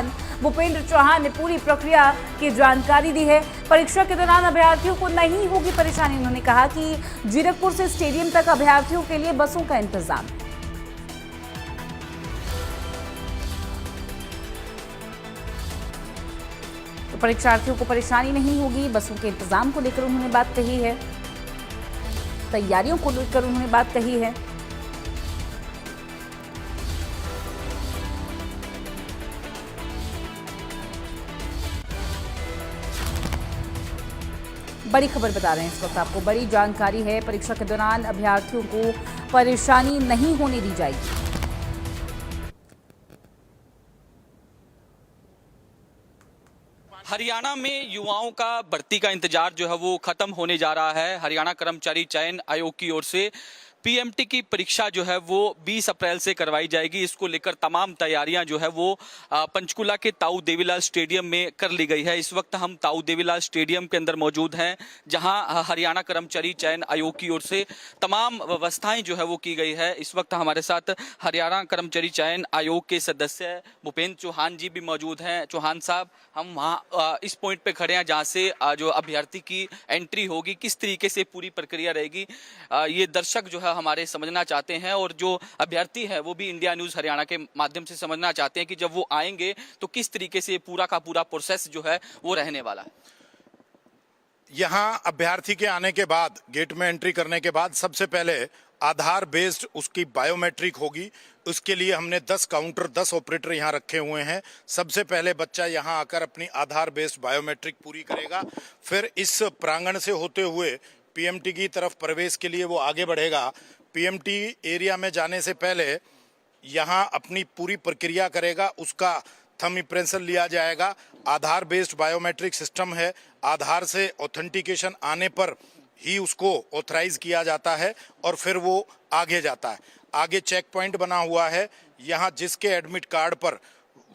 चौहान भूपेंद्र चौहान ने पूरी प्रक्रिया की जानकारी दी है। परीक्षा के दौरान अभ्यर्थियों को नहीं होगी परेशानी। उन्होंने कहा कि जीरकपुर से स्टेडियम तक अभ्यर्थियों के लिए बसों का इंतजाम। तो परीक्षार्थियों को परेशानी नहीं होगी, बसों के इंतजाम को लेकर उन्होंने बात कही है, तैयारियों को लेकर उन्होंने बात कही है। बड़ी खबर बता रहे हैं इस वक्त आपको, बड़ी जानकारी है। परीक्षा के दौरान अभ्यर्थियों को परेशानी नहीं होने दी जाएगी। हरियाणा में युवाओं का भर्ती का इंतजार जो है वो खत्म होने जा रहा है। हरियाणा कर्मचारी चयन आयोग की ओर से पीएमटी की परीक्षा जो है वो 20 अप्रैल से करवाई जाएगी। इसको लेकर तमाम तैयारियां जो है वो पंचकुला के ताऊ देवीलाल स्टेडियम में कर ली गई है। इस वक्त हम ताऊ देवीलाल स्टेडियम के अंदर मौजूद हैं, जहां हरियाणा कर्मचारी चयन आयोग की ओर से तमाम व्यवस्थाएं जो है वो की गई है। इस वक्त हमारे साथ हरियाणा कर्मचारी चयन आयोग के सदस्य भूपेंद्र चौहान जी भी मौजूद हैं। चौहान साहब, हम वहाँ इस पॉइंट पे खड़े हैं जहाँ से जो अभ्यर्थी की एंट्री होगी, किस तरीके से पूरी प्रक्रिया रहेगी, ये दर्शक जो है हमारे समझना चाहते हैं और जो अभ्यर्थी है वो भी इंडिया न्यूज़ हरियाणा के माध्यम से समझना चाहते हैं कि जब वो आएंगे तो किस तरीके से पूरा का पूरा प्रोसेस जो है वो रहने वाला है। यहाँ अभ्यर्थी के आने के बाद, गेट में एंट्री करने के बाद सबसे पहले आधार बेस्ड उसकी बायोमेट्रिक होगी। उसके लिए हमने 10 काउंटर 10 ऑपरेटर यहाँ रखे हुए हैं। सबसे पहले बच्चा यहाँ आकर अपनी आधार बेस्ड बायोमेट्रिक पूरी करेगा, फिर इस प्रांगण से होते हुए पीएमटी की तरफ प्रवेश के लिए वो आगे बढ़ेगा। पीएमटी एरिया में जाने से पहले यहाँ अपनी पूरी प्रक्रिया करेगा, उसका थंब इम्प्रेशन लिया जाएगा। आधार बेस्ड बायोमेट्रिक सिस्टम है, आधार से ऑथेंटिकेशन आने पर ही उसको ऑथराइज किया जाता है और फिर वो आगे जाता है। आगे चेक पॉइंट बना हुआ है, यहाँ जिसके एडमिट कार्ड पर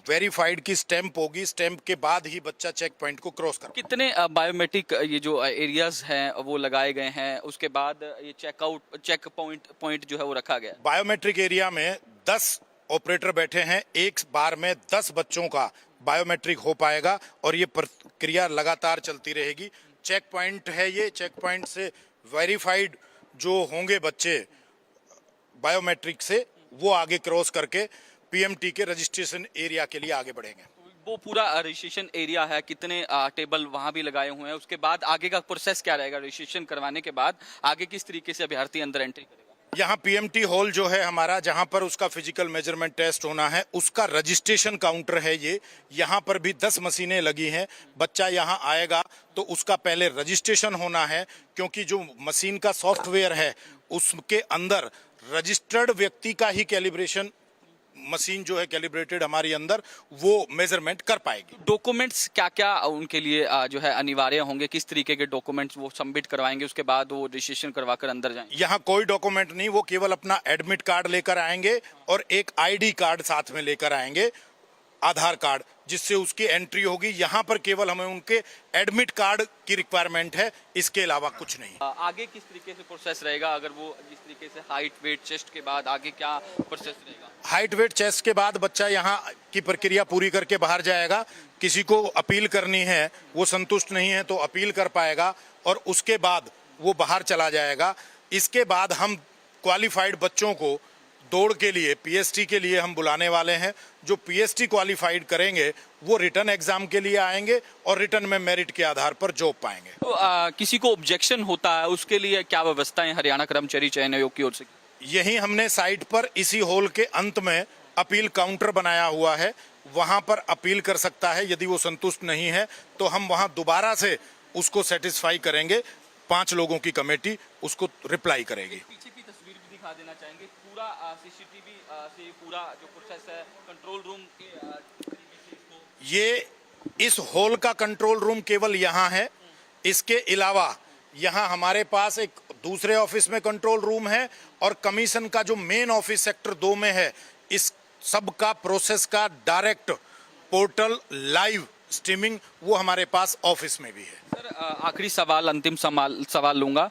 वेरीफाइड की स्टैंप होगी, स्टैंप के बाद ही बच्चा चेक पॉइंट को क्रॉस कर। कितने बायोमेट्रिक ये जो एरियाज हैं वो लगाए गए हैं, उसके बाद ये चेक पॉइंट जो है वो रखा गया है? बायोमेट्रिक एरिया में 10 ऑपरेटर बैठे हैं, एक बार में 10 बच्चों का बायोमेट्रिक हो पाएगा और ये प्रक्रिया लगातार चलती रहेगी। चेक पॉइंट है ये, चेक पॉइंट से वेरीफाइड जो होंगे बच्चे बायोमेट्रिक से, वो आगे क्रॉस करके पीएमटी के रजिस्ट्रेशन एरिया के लिए आगे बढ़ेंगे। वो पूरा रजिस्ट्रेशन एरिया है, कितने टेबल वहां भी लगाए हुए हैं, उसके बाद आगे का प्रोसेस क्या रहेगा? रजिस्ट्रेशन करवाने के बाद आगे किस तरीके से अभ्यर्थी अंदर एंट्री करेगा? यहाँ पीएमटी हॉल जो है हमारा, जहाँ पर उसका फिजिकल मेजरमेंट टेस्ट होना है, उसका रजिस्ट्रेशन काउंटर है ये। यहाँ पर भी 10 मशीनें लगी हैं। बच्चा यहाँ आएगा तो उसका पहले रजिस्ट्रेशन होना है, क्योंकि जो मशीन का सॉफ्टवेयर है उसके अंदर रजिस्टर्ड व्यक्ति का ही कैलिब्रेशन, मशीन जो है कैलिब्रेटेड हमारी अंदर, वो मेजरमेंट कर पाएगी। डॉक्यूमेंट्स क्या क्या उनके लिए जो है अनिवार्य होंगे? किस तरीके के डॉक्यूमेंट्स वो सबमिट करवाएंगे, उसके बाद वो रजिस्ट्रेशन करवा कर अंदर जाएंगे? यहाँ कोई डॉक्यूमेंट नहीं, वो केवल अपना एडमिट कार्ड लेकर आएंगे और एक आईडी कार्ड साथ में लेकर आएंगे, आधार कार्ड, जिससे उसकी एंट्री होगी। यहाँ पर केवल हमें उनके एडमिट कार्ड की रिक्वायरमेंट है, इसके अलावा कुछ नहीं। आगे किस तरीके से प्रोसेस रहेगा? अगर वो जिस तरीके से हाइट वेट चेस्ट के बाद आगे क्या प्रोसेस रहेगा? हाइट वेट चेस्ट के बाद बच्चा यहाँ की प्रक्रिया पूरी करके बाहर जाएगा। किसी को अपील करनी है, वो संतुष्ट नहीं है तो अपील कर पाएगा और उसके बाद वो बाहर चला जाएगा। इसके बाद हम क्वालिफाइड बच्चों को दौड़ के लिए, पीएसटी के लिए हम बुलाने वाले हैं। जो पीएसटी क्वालिफाइड करेंगे वो रिटर्न एग्जाम के लिए आएंगे और रिटर्न में मेरिट के आधार पर जॉब पाएंगे। तो किसी को ऑब्जेक्शन होता है, उसके लिए क्या व्यवस्थाएं हरियाणा कर्मचारी चयन आयोग की ओर से? यही हमने साइट पर इसी हॉल के अंत में अपील काउंटर बनाया हुआ है, वहां पर अपील कर सकता है। यदि वो संतुष्ट नहीं है तो हम वहां दोबारा से उसको सेटिस्फाई करेंगे। 5 लोगों की कमेटी उसको रिप्लाई करेगी। पीछे की तस्वीर भी दिखा देना चाहेंगे, पूरा सीसीटीवी से पूरा जो प्रोसेस है, कंट्रोल रूम के ये इस हॉल का कंट्रोल रूम केवल यहाँ है। इसके अलावा यहाँ हमारे पास एक दूसरे ऑफिस में कंट्रोल रूम है और कमीशन का जो मेन ऑफिस सेक्टर 2 में है, इस सब का प्रोसेस का डायरेक्ट पोर्टल लाइव स्ट्रीमिंग वो हमारे पास ऑफिस में भी है। सर, आखिरी सवाल, अंतिम सवाल लूंगा।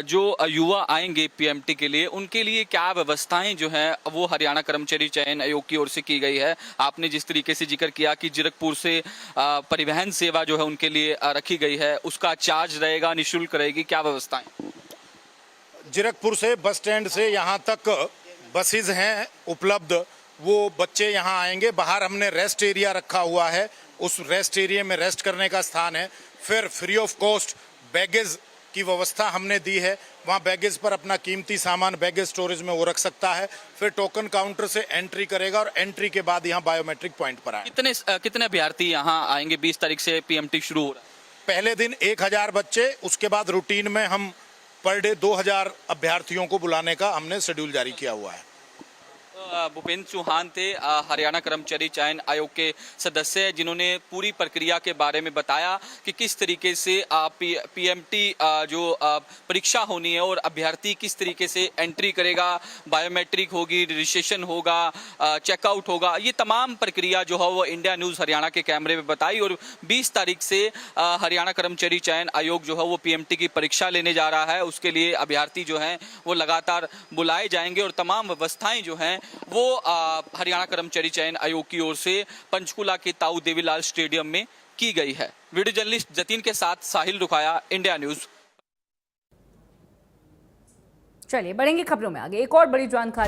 जो युवा आएंगे पीएमटी के लिए, उनके लिए क्या व्यवस्थाएं जो हैं वो हरियाणा कर्मचारी चयन आयोग की ओर से की गई है? आपने जिस तरीके से जिक्र किया कि जीरकपुर से परिवहन सेवा जो है उनके लिए रखी गई है, उसका चार्ज रहेगा, निःशुल्क रहेगी, क्या व्यवस्थाएं? जीरकपुर से बस स्टैंड से यहाँ तक बसेज हैं उपलब्ध। वो बच्चे यहाँ आएंगे, बाहर हमने रेस्ट एरिया रखा हुआ है, उस रेस्ट एरिया में रेस्ट करने का स्थान है। फिर फ्री ऑफ कॉस्ट बैगेज की व्यवस्था हमने दी है, वहाँ बैगेज पर अपना कीमती सामान बैगेज स्टोरेज में वो रख सकता है। फिर टोकन काउंटर से एंट्री करेगा और एंट्री के बाद यहाँ बायोमेट्रिक पॉइंट पर आए। कितने अभ्यर्थी यहाँ आएंगे? 20 तारीख से पीएमटी शुरू हो रहा है। पहले दिन 1000 बच्चे, उसके बाद रूटीन में हम पर डे 2000 अभ्यर्थियों को बुलाने का हमने शेड्यूल जारी किया हुआ है। भूपेंद्र चौहान थे हरियाणा कर्मचारी चयन आयोग के सदस्य, जिन्होंने पूरी प्रक्रिया के बारे में बताया कि किस तरीके से पीएमटी जो परीक्षा होनी है और अभ्यर्थी किस तरीके से एंट्री करेगा, बायोमेट्रिक होगी, रजिस्ट्रेशन होगा, चेकआउट होगा, ये तमाम प्रक्रिया जो है वो इंडिया न्यूज़ हरियाणा के कैमरे में बताई। और 20 तारीख से हरियाणा कर्मचारी चयन आयोग जो है वो पीएमटी की परीक्षा लेने जा रहा है। उसके लिए अभ्यर्थी जो हैं वो लगातार बुलाए जाएंगे और तमाम व्यवस्थाएं जो हैं वो हरियाणा कर्मचारी चयन आयोग की ओर से पंचकुला के ताऊ देवीलाल स्टेडियम में की गई है। वीडियो जर्नलिस्ट जतीन के साथ साहिल रुखाया, इंडिया न्यूज़। चलिए बढ़ेंगे खबरों में आगे। एक और बड़ी जानकारी